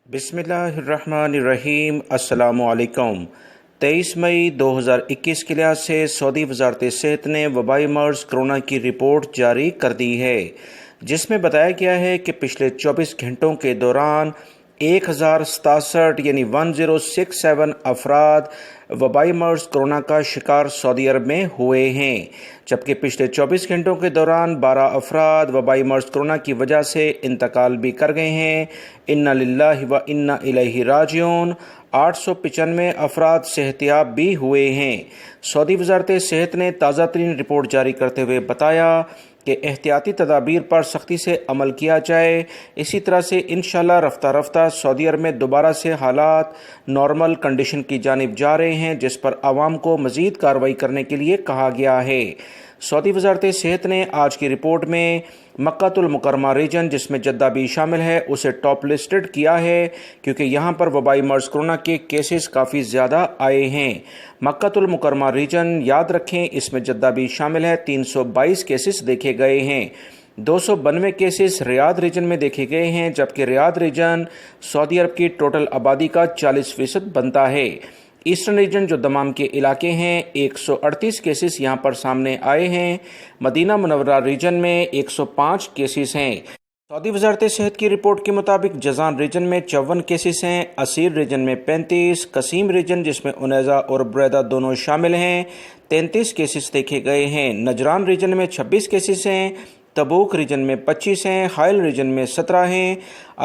بسم اللہ الرحمن الرحیم۔ السلام علیکم۔ 23 مئی 2021 کے لحاظ سے سعودی وزارت صحت نے وبائی مرض کرونا کی رپورٹ جاری کر دی ہے، جس میں بتایا گیا ہے کہ پچھلے 24 گھنٹوں کے دوران 1067 یعنی 1067 افراد وبائی مرض کرونا کا شکار سعودی عرب میں ہوئے ہیں، جبکہ پچھلے 24 گھنٹوں کے دوران 12 افراد وبائی مرض کرونا کی وجہ سے انتقال بھی کر گئے ہیں۔ انا للہ و انا الیہ راجعون۔ 895 افراد صحتیاب بھی ہوئے ہیں۔ سعودی وزارت صحت نے تازہ ترین رپورٹ جاری کرتے ہوئے بتایا کہ احتیاطی تدابیر پر سختی سے عمل کیا جائے، اسی طرح سے انشاءاللہ رفتہ رفتہ سعودی عرب میں دوبارہ سے حالات نارمل کنڈیشن کی جانب جا رہے ہیں، جس پر عوام کو مزید کارروائی کرنے کے لیے کہا گیا ہے۔ سعودی وزارت صحت نے آج کی رپورٹ میں مکہ المکرمہ ریجن، جس میں جدہ بھی شامل ہے، اسے ٹاپ لسٹڈ کیا ہے، کیونکہ یہاں پر وبائی مرض کرونا کے کیسز کافی زیادہ آئے ہیں۔ مکہ المکرمہ ریجن یاد رکھیں، اس میں جدہ بھی شامل ہے۔ 322 کیسز دیکھے گئے ہیں۔ 292 کیسز ریاض ریجن میں دیکھے گئے ہیں، جبکہ ریاض ریجن سعودی عرب کی ٹوٹل آبادی کا 40% بنتا ہے۔ ایسٹرن ریجن جو دمام کے علاقے ہیں، 138 کیسز یہاں پر سامنے آئے ہیں۔ مدینہ منورہ ریجن میں 105 کیسز ہیں۔ سعودی وزارت صحت کی رپورٹ کے مطابق جازان ریجن میں 54 کیسز ہیں، اسیر ریجن میں 35، قسیم ریجن جس میں انیزہ اور بریدہ دونوں شامل ہیں، 33 کیسز دیکھے گئے ہیں۔ نجران ریجن میں 26 کیسز ہیں، تبوک ریجن میں 25 ہیں، حائل ریجن میں 17 ہیں،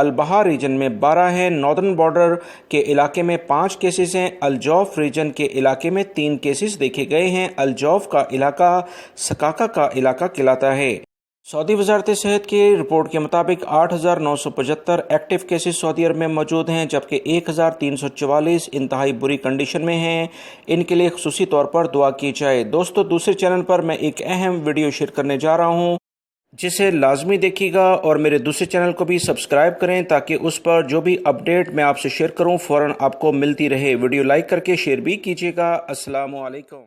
البہار ریجن میں 12 ہیں، ناردرن بارڈر کے علاقے میں 5 کیسز ہیں، الجوف ریجن کے علاقے میں 3 کیسز دیکھے گئے ہیں۔ الجوف کا علاقہ سکاکا کا علاقہ کہلاتا ہے۔ سعودی وزارت صحت کی رپورٹ کے مطابق 8975 ایکٹیو کیسز سعودی عرب میں موجود ہیں، جبکہ 1344 انتہائی بری کنڈیشن میں ہیں۔ ان کے لیے خصوصی طور پر دعا کی جائے۔ دوستو، دوسرے چینل پر میں ایک اہم ویڈیو شیئر کرنے جا رہا ہوں، جسے لازمی دیکھیے گا اور میرے دوسرے چینل کو بھی سبسکرائیب کریں تاکہ اس پر جو بھی اپڈیٹ میں آپ سے شیئر کروں فوراً آپ کو ملتی رہے۔ ویڈیو لائک کر کے شیئر بھی کیجیے گا۔ السلام علیکم۔